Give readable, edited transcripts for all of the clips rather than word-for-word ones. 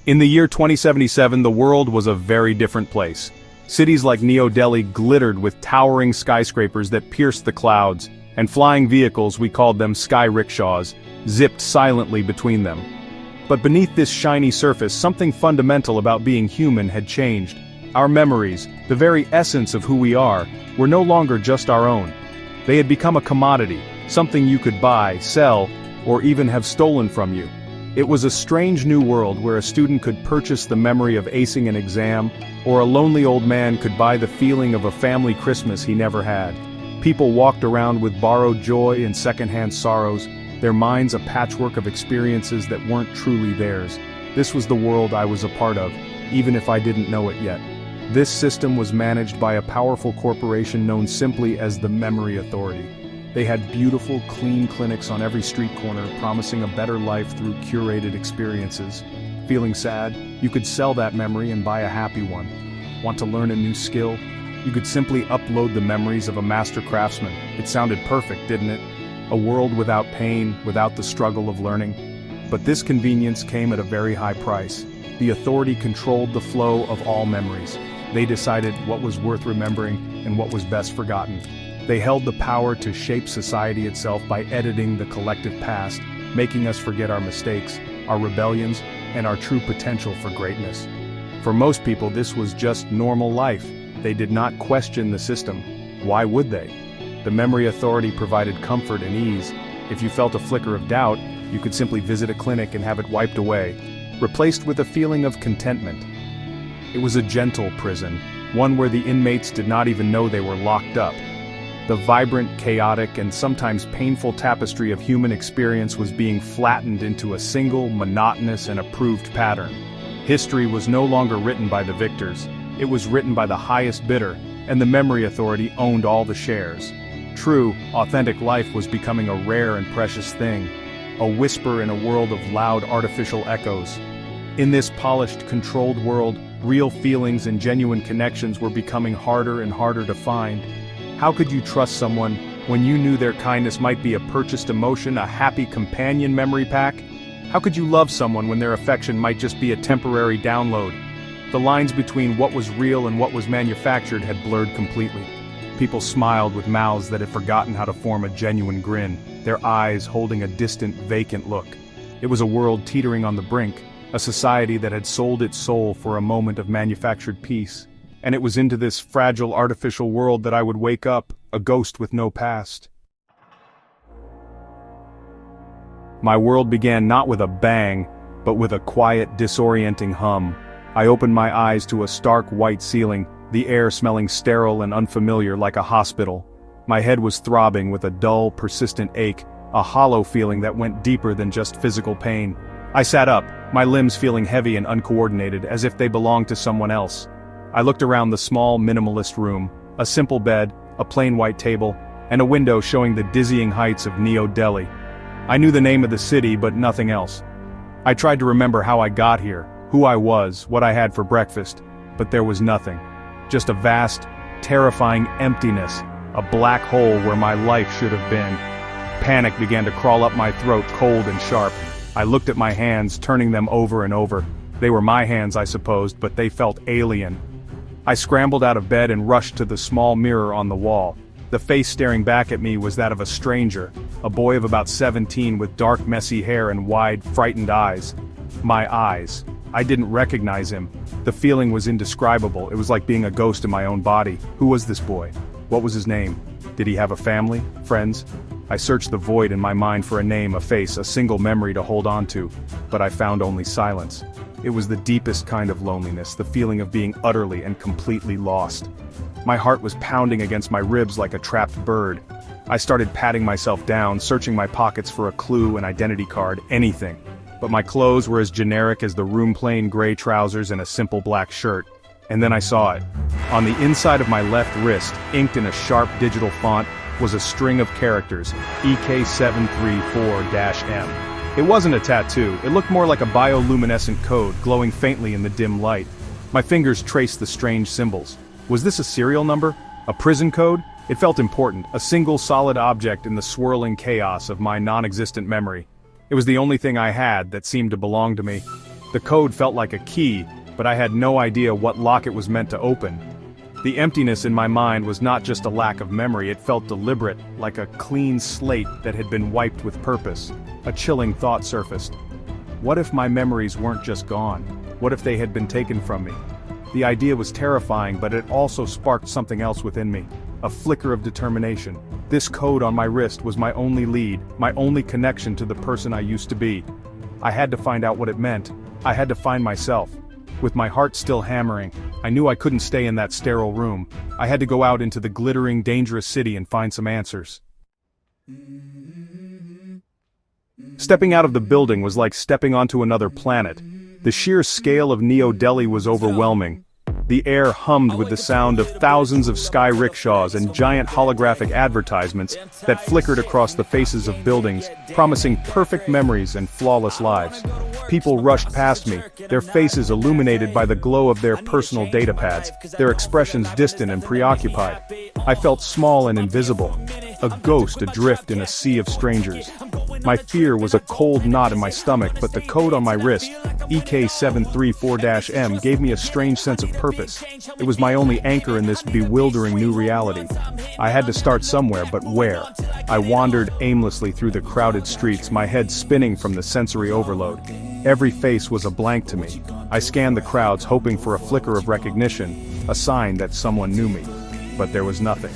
In the year 2077, the world was a very different place. Cities like New Delhi glittered with towering skyscrapers that pierced the clouds, and flying vehicles, we called them sky rickshaws, zipped silently between them. But beneath this shiny surface, something fundamental about being human had changed. Our memories, the very essence of who we are, were no longer just our own. They had become a commodity, something you could buy, sell, or even have stolen from you. It was a strange new world where a student could purchase the memory of acing an exam, or a lonely old man could buy the feeling of a family Christmas he never had. People walked around with borrowed joy and secondhand sorrows, their minds a patchwork of experiences that weren't truly theirs. This was the world I was a part of, even if I didn't know it yet. This system was managed by a powerful corporation known simply as the Memory Authority. They had beautiful, clean clinics on every street corner, promising a better life through curated experiences. Feeling sad? You could sell that memory and buy a happy one. Want to learn a new skill? You could simply upload the memories of a master craftsman. It sounded perfect, didn't it? A world without pain, without the struggle of learning. But this convenience came at a very high price. The authority controlled the flow of all memories. They decided what was worth remembering and what was best forgotten. They held the power to shape society itself by editing the collective past, making us forget our mistakes, our rebellions, and our true potential for greatness. For most people, this was just normal life. They did not question the system. Why would they? The Memory Authority provided comfort and ease. If you felt a flicker of doubt, you could simply visit a clinic and have it wiped away, replaced with a feeling of contentment. It was a gentle prison, one where the inmates did not even know they were locked up. The vibrant, chaotic, and sometimes painful tapestry of human experience was being flattened into a single, monotonous, and approved pattern. History was no longer written by the victors. It was written by the highest bidder, and the Memory Authority owned all the shares. True, authentic life was becoming a rare and precious thing, a whisper in a world of loud artificial echoes. In this polished, controlled world, real feelings and genuine connections were becoming harder and harder to find. How could you trust someone when you knew their kindness might be a purchased emotion, a happy companion memory pack? How could you love someone when their affection might just be a temporary download? The lines between what was real and what was manufactured had blurred completely. People smiled with mouths that had forgotten how to form a genuine grin, their eyes holding a distant, vacant look. It was a world teetering on the brink, a society that had sold its soul for a moment of manufactured peace. And it was into this fragile artificial world that I would wake up, a ghost with no past. My world began not with a bang, but with a quiet, disorienting hum. I opened my eyes to a stark white ceiling, the air smelling sterile and unfamiliar like a hospital. My head was throbbing with a dull, persistent ache, a hollow feeling that went deeper than just physical pain. I sat up, my limbs feeling heavy and uncoordinated, as if they belonged to someone else. I looked around the small, minimalist room, a simple bed, a plain white table, and a window showing the dizzying heights of New Delhi. I knew the name of the city, but nothing else. I tried to remember how I got here, who I was, what I had for breakfast, but there was nothing. Just a vast, terrifying emptiness, a black hole where my life should have been. Panic began to crawl up my throat, cold and sharp. I looked at my hands, turning them over and over. They were my hands, I supposed, but they felt alien. I scrambled out of bed and rushed to the small mirror on the wall. The face staring back at me was that of a stranger, a boy of about 17 with dark, messy hair and wide, frightened eyes. My eyes. I didn't recognize him. The feeling was indescribable. It was like being a ghost in my own body. Who was this boy? What was his name? Did he have a family? Friends? I searched the void in my mind for a name, a face, a single memory to hold on to, but I found only silence. It was the deepest kind of loneliness, the feeling of being utterly and completely lost. My heart was pounding against my ribs like a trapped bird. I started patting myself down, searching my pockets for a clue, an identity card, anything. But my clothes were as generic as the room-plain gray trousers and a simple black shirt. And then I saw it. On the inside of my left wrist, inked in a sharp digital font, was a string of characters, EK734-M. It wasn't a tattoo, it looked more like a bioluminescent code, glowing faintly in the dim light. My fingers traced the strange symbols. Was this a serial number? A prison code? It felt important, a single solid object in the swirling chaos of my non-existent memory. It was the only thing I had that seemed to belong to me. The code felt like a key, but I had no idea what lock it was meant to open. The emptiness in my mind was not just a lack of memory, it felt deliberate, like a clean slate that had been wiped with purpose. A chilling thought surfaced. What if my memories weren't just gone? What if they had been taken from me? The idea was terrifying, but it also sparked something else within me. A flicker of determination. This code on my wrist was my only lead, my only connection to the person I used to be. I had to find out what it meant. I had to find myself. With my heart still hammering, I knew I couldn't stay in that sterile room. I had to go out into the glittering, dangerous city and find some answers. Stepping out of the building was like stepping onto another planet. The sheer scale of New Delhi was overwhelming. The air hummed with the sound of thousands of sky rickshaws and giant holographic advertisements that flickered across the faces of buildings, promising perfect memories and flawless lives. People rushed past me, their faces illuminated by the glow of their personal datapads, their expressions distant and preoccupied. I felt small and invisible, a ghost adrift in a sea of strangers. My fear was a cold knot in my stomach, but the code on my wrist, EK734-M, gave me a strange sense of purpose. It was my only anchor in this bewildering new reality. I had to start somewhere, but where? I wandered aimlessly through the crowded streets, my head spinning from the sensory overload. Every face was a blank to me. I scanned the crowds, hoping for a flicker of recognition, a sign that someone knew me. But there was nothing.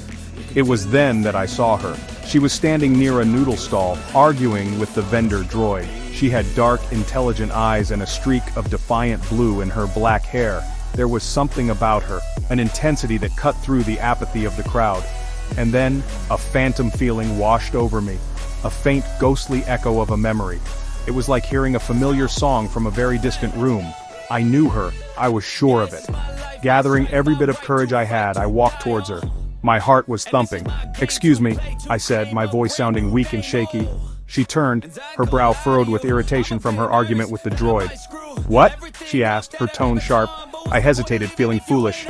It was then that I saw her. She was standing near a noodle stall, arguing with the vendor droid. She had dark, intelligent eyes and a streak of defiant blue in her black hair. There was something about her, an intensity that cut through the apathy of the crowd. And then, a phantom feeling washed over me, a faint, ghostly echo of a memory. It was like hearing a familiar song from a very distant room. I knew her, I was sure of it. Gathering every bit of courage I had, I walked towards her. My heart was thumping. "Excuse me," I said, my voice sounding weak and shaky. She turned, her brow furrowed with irritation from her argument with the droid. "What?" she asked, her tone sharp. I hesitated, feeling foolish.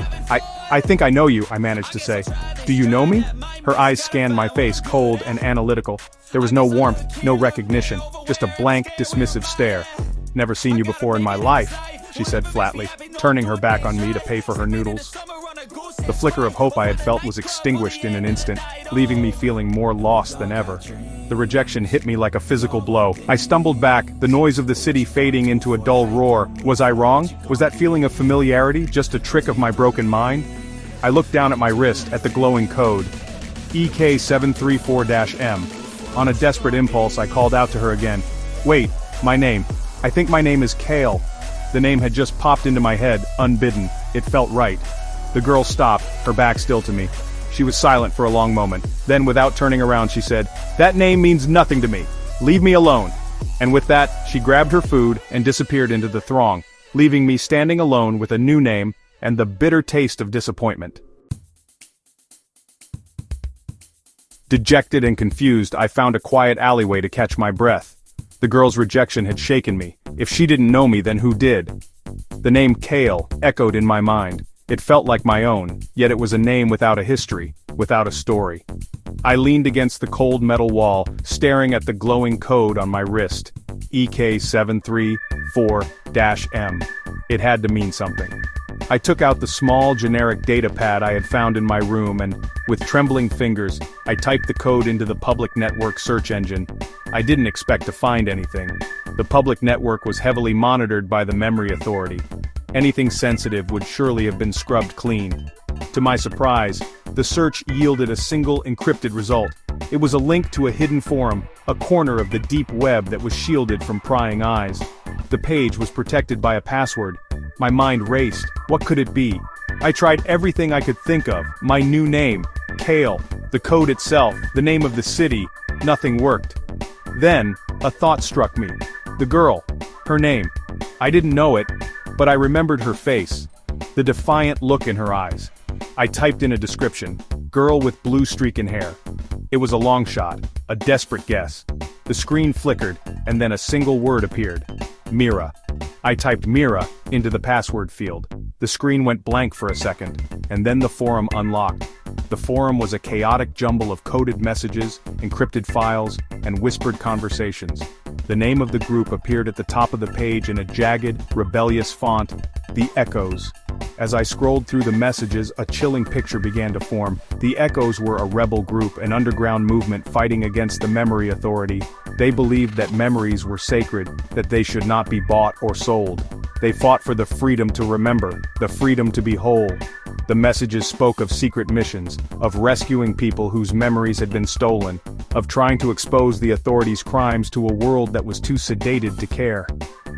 I think I know you," I managed to say. "Do you know me?" Her eyes scanned my face, cold and analytical. There was no warmth, no recognition, just a blank, dismissive stare. "Never seen you before in my life," she said flatly, turning her back on me to pay for her noodles. The flicker of hope I had felt was extinguished in an instant, leaving me feeling more lost than ever. The rejection hit me like a physical blow. I stumbled back, the noise of the city fading into a dull roar. Was I wrong? Was that feeling of familiarity just a trick of my broken mind? I looked down at my wrist, at the glowing code. EK734-M. On a desperate impulse, I called out to her again. "Wait, my name. I think my name is Kale." The name had just popped into my head, unbidden. It felt right. The girl stopped, her back still to me. She was silent for a long moment. Then, without turning around, she said, "That name means nothing to me. Leave me alone." And with that, she grabbed her food and disappeared into the throng, leaving me standing alone with a new name and the bitter taste of disappointment. Dejected and confused, I found a quiet alleyway to catch my breath. The girl's rejection had shaken me. If she didn't know me, then who did? The name Kale echoed in my mind. It felt like my own, yet it was a name without a history, without a story. I leaned against the cold metal wall, staring at the glowing code on my wrist. EK734-M. It had to mean something. I took out the small, generic datapad I had found in my room and, with trembling fingers, I typed the code into the public network search engine. I didn't expect to find anything. The public network was heavily monitored by the Memory Authority. Anything sensitive would surely have been scrubbed clean. To my surprise, the search yielded a single encrypted result. It was a link to a hidden forum, a corner of the deep web that was shielded from prying eyes. The page was protected by a password. My mind raced. What could it be? I tried everything I could think of. My new name, Kale, the code itself, the name of the city. Nothing worked. Then, a thought struck me. The girl. Her name. I didn't know it, but I remembered her face. The defiant look in her eyes. I typed in a description. Girl with blue streak in hair. It was a long shot, a desperate guess. The screen flickered, and then a single word appeared. Mira. I typed Mira into the password field. The screen went blank for a second, and then the forum unlocked. The forum was a chaotic jumble of coded messages, encrypted files, and whispered conversations. The name of the group appeared at the top of the page in a jagged, rebellious font, The Echoes. As I scrolled through the messages, a chilling picture began to form. The Echoes were a rebel group, an underground movement fighting against the Memory Authority. They believed that memories were sacred, that they should not be bought or sold. They fought for the freedom to remember, the freedom to be whole. The messages spoke of secret missions, of rescuing people whose memories had been stolen, of trying to expose the authorities' crimes to a world that was too sedated to care.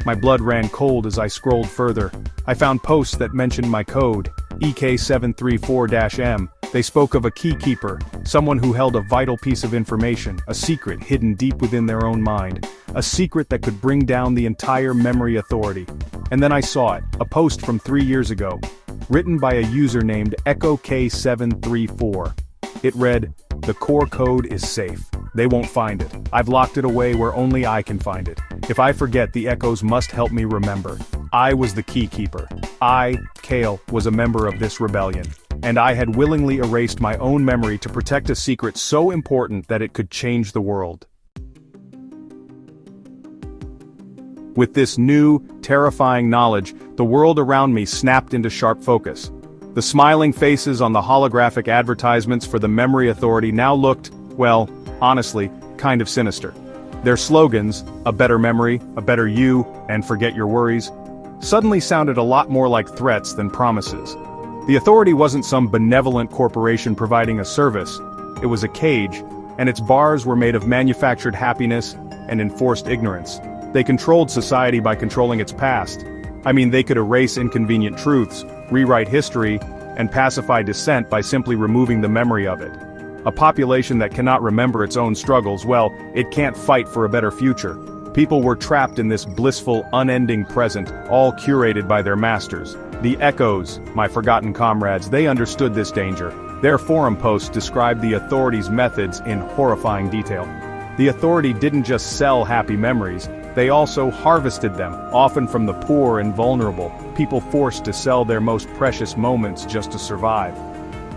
My blood ran cold as I scrolled further. I found posts that mentioned my code, EK734-M. They spoke of a key keeper, someone who held a vital piece of information, a secret hidden deep within their own mind, a secret that could bring down the entire Memory Authority. And then I saw it, a post from 3 years ago, written by a user named EchoK734. It read, "The core code is safe. They won't find it. I've locked it away where only I can find it. If I forget, the Echoes must help me remember. I was the key keeper. I, Kale, was a member of this rebellion. And I had willingly erased my own memory to protect a secret so important that it could change the world." With this new, terrifying knowledge, the world around me snapped into sharp focus. The smiling faces on the holographic advertisements for the Memory Authority now looked, well, honestly, kind of sinister. Their slogans, "A better memory, a better you, and forget your worries," suddenly sounded a lot more like threats than promises. The Authority wasn't some benevolent corporation providing a service. It was a cage, and its bars were made of manufactured happiness and enforced ignorance. They controlled society by controlling its past. I mean, they could erase inconvenient truths, rewrite history, and pacify dissent by simply removing the memory of it. A population that cannot remember its own struggles, well, it can't fight for a better future. People were trapped in this blissful, unending present, all curated by their masters. The Echoes, my forgotten comrades, they understood this danger. Their forum posts described the Authority's methods in horrifying detail. The Authority didn't just sell happy memories, they also harvested them, often from the poor and vulnerable, people forced to sell their most precious moments just to survive.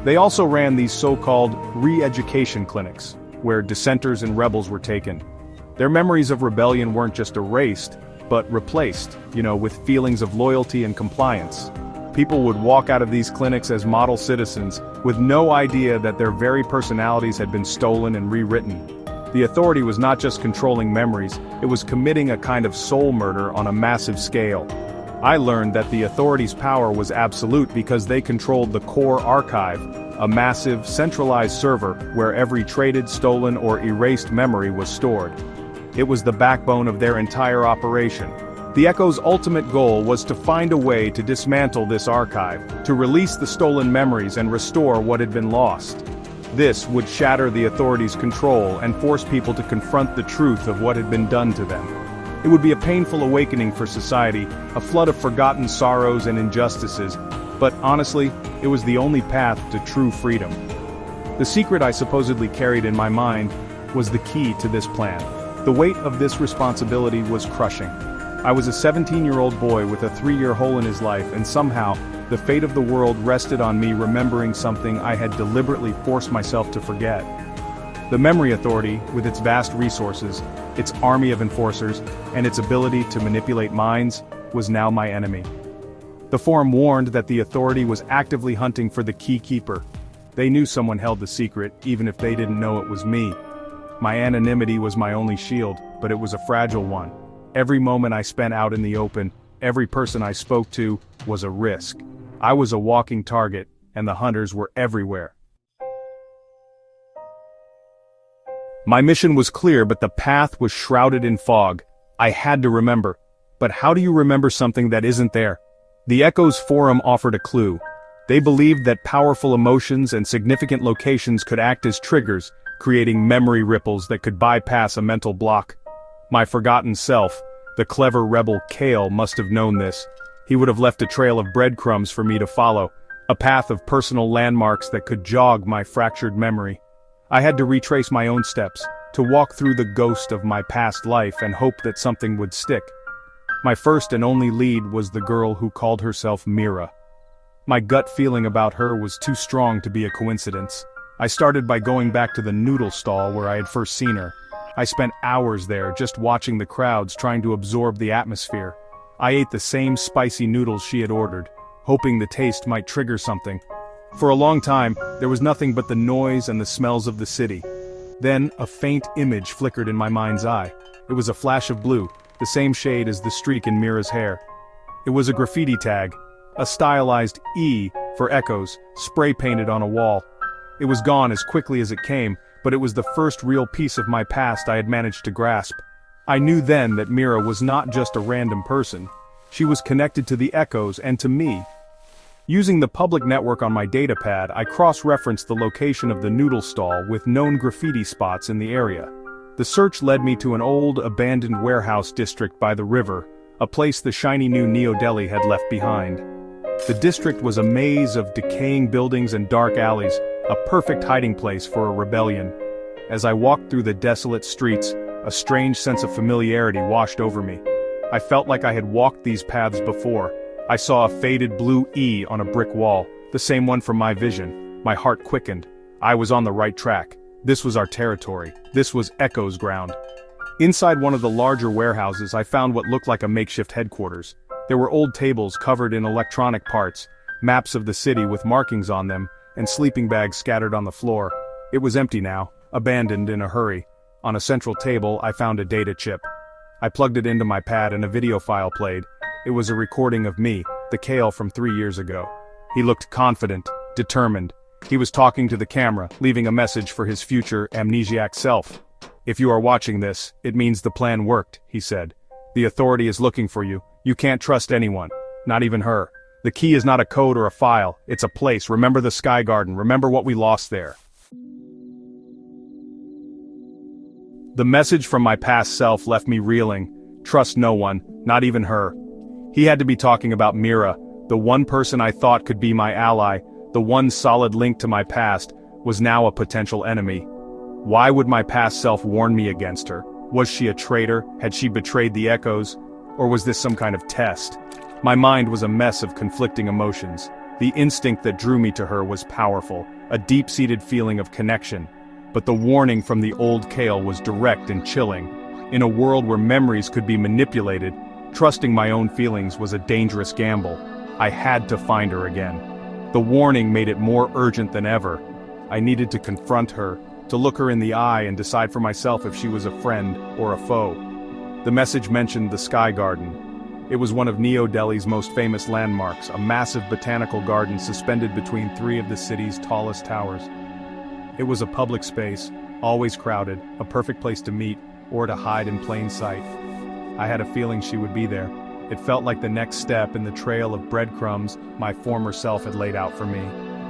They also ran these so-called re-education clinics, where dissenters and rebels were taken. Their memories of rebellion weren't just erased, but replaced, with feelings of loyalty and compliance. People would walk out of these clinics as model citizens, with no idea that their very personalities had been stolen and rewritten. The Authority was not just controlling memories, it was committing a kind of soul murder on a massive scale. I learned that the Authority's power was absolute because they controlled the core archive, a massive, centralized server where every traded, stolen, or erased memory was stored. It was the backbone of their entire operation. The Echo's ultimate goal was to find a way to dismantle this archive, to release the stolen memories and restore what had been lost. This would shatter the Authority's control and force people to confront the truth of what had been done to them. It would be a painful awakening for society, a flood of forgotten sorrows and injustices, but honestly, it was the only path to true freedom. The secret I supposedly carried in my mind was the key to this plan. The weight of this responsibility was crushing. I was a 17-year-old boy with a 3-year hole in his life, and somehow, the fate of the world rested on me remembering something I had deliberately forced myself to forget. The Memory Authority, with its vast resources, its army of enforcers, and its ability to manipulate minds, was now my enemy. The forum warned that the Authority was actively hunting for the key keeper. They knew someone held the secret, even if they didn't know it was me. My anonymity was my only shield, but it was a fragile one. Every moment I spent out in the open, every person I spoke to, was a risk. I was a walking target, and the hunters were everywhere. My mission was clear, but the path was shrouded in fog. I had to remember. But how do you remember something that isn't there? The Echoes forum offered a clue. They believed that powerful emotions and significant locations could act as triggers, creating memory ripples that could bypass a mental block. My forgotten self, the clever rebel Kale, must have known this. He would have left a trail of breadcrumbs for me to follow, a path of personal landmarks that could jog my fractured memory. I had to retrace my own steps, to walk through the ghost of my past life and hope that something would stick. My first and only lead was the girl who called herself Mira. My gut feeling about her was too strong to be a coincidence. I started by going back to the noodle stall where I had first seen her. I spent hours there just watching the crowds trying to absorb the atmosphere. I ate the same spicy noodles she had ordered, hoping the taste might trigger something. For a long time, there was nothing but the noise and the smells of the city. Then, a faint image flickered in my mind's eye. It was a flash of blue, the same shade as the streak in Mira's hair. It was a graffiti tag, a stylized E for echoes, spray-painted on a wall. It was gone as quickly as it came, but it was the first real piece of my past I had managed to grasp. I knew then that Mira was not just a random person. She was connected to the echoes and to me. Using the public network on my datapad, I cross-referenced the location of the noodle stall with known graffiti spots in the area. The search led me to an old, abandoned warehouse district by the river, a place the shiny new Neo Delhi had left behind. The district was a maze of decaying buildings and dark alleys, a perfect hiding place for a rebellion. As I walked through the desolate streets, a strange sense of familiarity washed over me. I felt like I had walked these paths before. I saw a faded blue E on a brick wall, the same one from my vision. My heart quickened. I was on the right track. This was our territory. This was Echo's ground. Inside one of the larger warehouses, I found what looked like a makeshift headquarters. There were old tables covered in electronic parts, maps of the city with markings on them, and sleeping bags scattered on the floor. It was empty now, abandoned in a hurry. On a central table, I found a data chip. I plugged it into my pad and a video file played. It was a recording of me, the Kale from 3 years ago. He looked confident, determined. He was talking to the camera, leaving a message for his future amnesiac self. "If you are watching this, it means the plan worked," he said. "The authority is looking for you. You can't trust anyone, not even her. The key is not a code or a file, it's a place. Remember the Sky Garden, remember what we lost there." The message from my past self left me reeling. Trust no one, not even her. He had to be talking about Mira, the one person I thought could be my ally, the one solid link to my past, was now a potential enemy. Why would my past self warn me against her? Was she a traitor? Had she betrayed the echoes? Or was this some kind of test? My mind was a mess of conflicting emotions. The instinct that drew me to her was powerful, a deep-seated feeling of connection. But the warning from the old Kale was direct and chilling. In a world where memories could be manipulated, trusting my own feelings was a dangerous gamble. I had to find her again. The warning made it more urgent than ever. I needed to confront her, to look her in the eye and decide for myself if she was a friend or a foe. The message mentioned the Sky Garden. It was one of Neo Delhi's most famous landmarks, a massive botanical garden suspended between 3 of the city's tallest towers. It was a public space, always crowded, a perfect place to meet, or to hide in plain sight. I had a feeling she would be there. It felt like the next step in the trail of breadcrumbs my former self had laid out for me.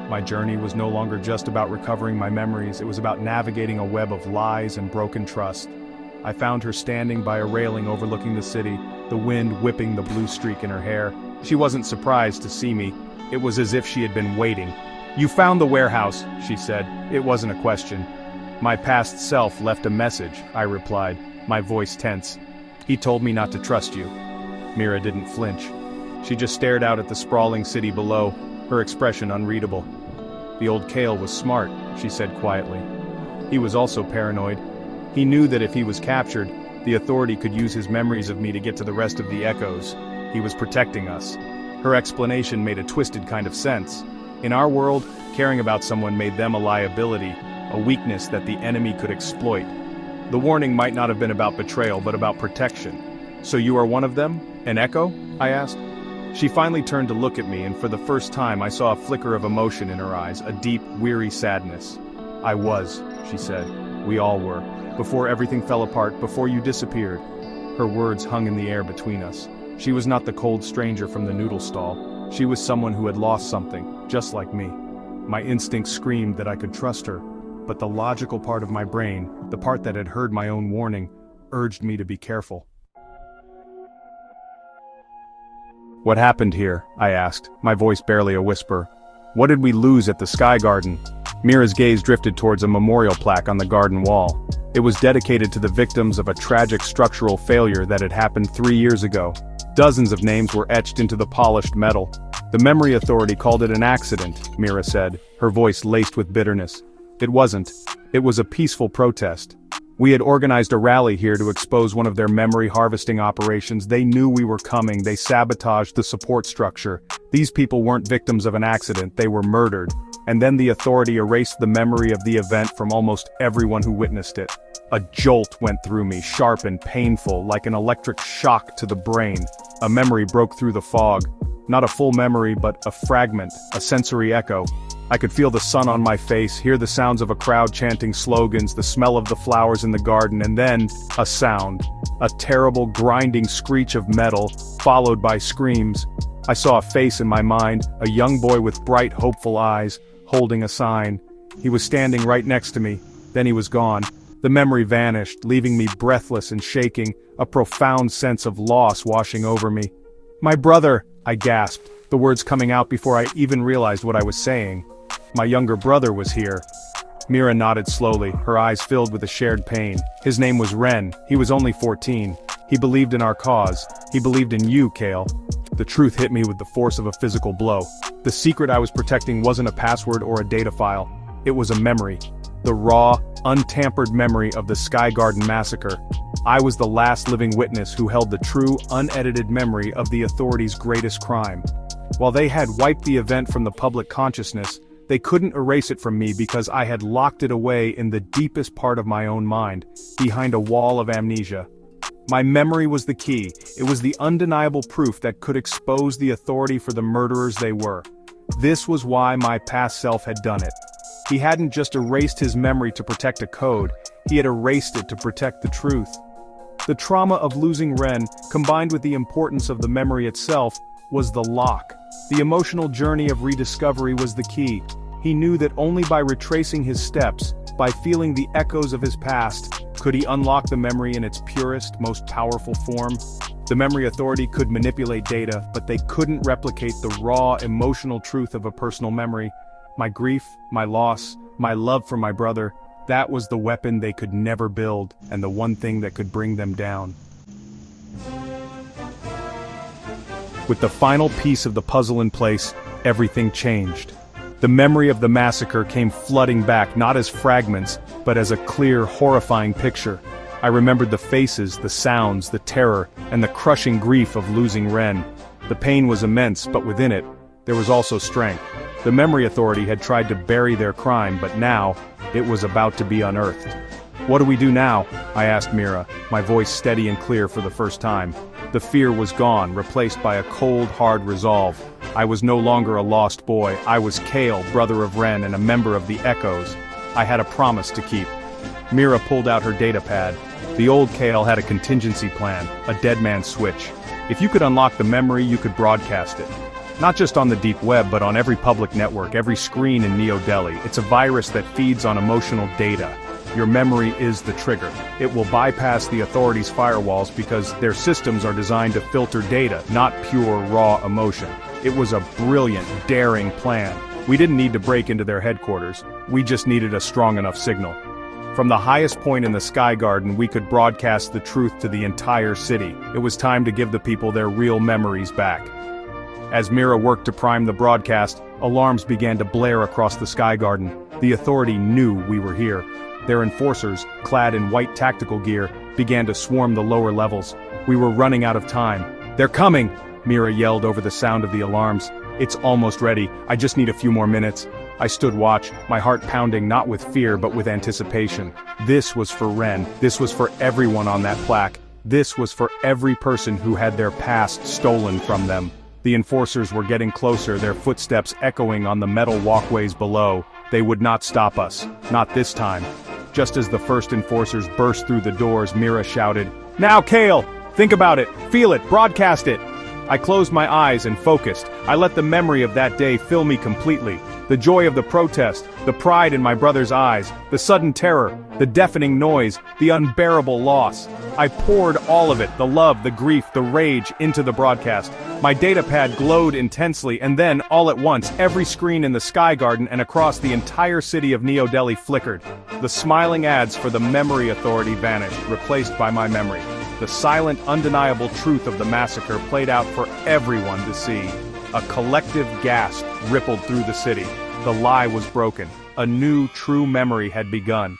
My journey was no longer just about recovering my memories, it was about navigating a web of lies and broken trust. I found her standing by a railing overlooking the city, the wind whipping the blue streak in her hair. She wasn't surprised to see me. It was as if she had been waiting. "You found the warehouse," she said. It wasn't a question. "My past self left a message," I replied, my voice tense. "He told me not to trust you." Mira didn't flinch. She just stared out at the sprawling city below, her expression unreadable. "The old Kale was smart," she said quietly. "He was also paranoid. He knew that if he was captured, the authority could use his memories of me to get to the rest of the echoes. He was protecting us." Her explanation made a twisted kind of sense. In our world, caring about someone made them a liability, a weakness that the enemy could exploit. The warning might not have been about betrayal, but about protection. "So you are one of them? An echo?" I asked. She finally turned to look at me, and for the first time I saw a flicker of emotion in her eyes, a deep, weary sadness. "I was," she said. "We all were. Before everything fell apart, before you disappeared." Her words hung in the air between us. She was not the cold stranger from the noodle stall. She was someone who had lost something, just like me. My instinct screamed that I could trust her, but the logical part of my brain, the part that had heard my own warning, urged me to be careful. "What happened here?" I asked, my voice barely a whisper. "What did we lose at the Sky Garden?" Mira's gaze drifted towards a memorial plaque on the garden wall. It was dedicated to the victims of a tragic structural failure that had happened 3 years ago. Dozens of names were etched into the polished metal. "The Memory Authority called it an accident," Mira said, her voice laced with bitterness. "It wasn't. It was a peaceful protest. We had organized a rally here to expose one of their memory harvesting operations. They knew we were coming. They sabotaged the support structure. These people weren't victims of an accident, they were murdered. And then the authority erased the memory of the event from almost everyone who witnessed it. A jolt went through me, sharp and painful, like an electric shock to the brain. A memory broke through the fog. Not a full memory, but a fragment, a sensory echo. I could feel the sun on my face, hear the sounds of a crowd chanting slogans, the smell of the flowers in the garden, and then, a sound. A terrible grinding screech of metal, followed by screams. I saw a face in my mind, a young boy with bright, hopeful eyes, holding a sign. He was standing right next to me, then he was gone. The memory vanished, leaving me breathless and shaking, a profound sense of loss washing over me. "My brother!" I gasped, the words coming out before I even realized what I was saying. My younger brother was here. Mira nodded slowly, her eyes filled with a shared pain. His name was Ren. He was only 14. He believed in our cause. He believed in you, Kale. The truth hit me with the force of a physical blow. The secret I was protecting wasn't a password or a data file. It was a memory. The raw, untampered memory of the Sky Garden massacre. I was the last living witness who held the true, unedited memory of the authorities' greatest crime. While they had wiped the event from the public consciousness, they couldn't erase it from me because I had locked it away in the deepest part of my own mind, behind a wall of amnesia. My memory was the key. It was the undeniable proof that could expose the authority for the murderers they were. This was why my past self had done it. He hadn't just erased his memory to protect a code, he had erased it to protect the truth. The trauma of losing Ren, combined with the importance of the memory itself, was the lock. The emotional journey of rediscovery was the key. He knew that only by retracing his steps, by feeling the echoes of his past, could he unlock the memory in its purest, most powerful form. The memory authority could manipulate data, but they couldn't replicate the raw, emotional truth of a personal memory. My grief, my loss, my love for my brother, that was the weapon they could never build, and the one thing that could bring them down. With the final piece of the puzzle in place, everything changed. The memory of the massacre came flooding back, not as fragments, but as a clear, horrifying picture. I remembered the faces, the sounds, the terror, and the crushing grief of losing Ren. The pain was immense, but within it, there was also strength. The memory authority had tried to bury their crime, but now, it was about to be unearthed. "What do we do now?" I asked Mira, my voice steady and clear for the first time. The fear was gone, replaced by a cold, hard resolve. I was no longer a lost boy. I was Kale, brother of Ren and a member of the Echoes. I had a promise to keep. Mira pulled out her data pad. The old Kale had a contingency plan, a dead man's switch. If you could unlock the memory, you could broadcast it. Not just on the deep web, but on every public network, every screen in Neo Delhi. It's a virus that feeds on emotional data. Your memory is the trigger. It will bypass the authorities' firewalls because their systems are designed to filter data, not pure, raw emotion. It was a brilliant, daring plan. We didn't need to break into their headquarters. We just needed a strong enough signal. From the highest point in the Sky Garden, we could broadcast the truth to the entire city. It was time to give the people their real memories back. As Mira worked to prime the broadcast, alarms began to blare across the Sky Garden. The authority knew we were here. Their enforcers, clad in white tactical gear, began to swarm the lower levels. We were running out of time. "They're coming!" Mira yelled over the sound of the alarms. "It's almost ready. I just need a few more minutes." I stood watch, my heart pounding not with fear but with anticipation. This was for Ren. This was for everyone on that plaque. This was for every person who had their past stolen from them. The enforcers were getting closer, their footsteps echoing on the metal walkways below. They would not stop us. Not this time. Just as the first enforcers burst through the doors, Mira shouted, "Now, Kale! Think about it! Feel it! Broadcast it!" I closed my eyes and focused. I let the memory of that day fill me completely. The joy of the protest, the pride in my brother's eyes, the sudden terror, the deafening noise, the unbearable loss. I poured all of it, the love, the grief, the rage, into the broadcast. My datapad glowed intensely, and then, all at once, every screen in the Sky Garden and across the entire city of Neo Delhi flickered. The smiling ads for the Memory Authority vanished, replaced by my memory. The silent, undeniable truth of the massacre played out for everyone to see. A collective gasp rippled through the city. The lie was broken. A new, true memory had begun.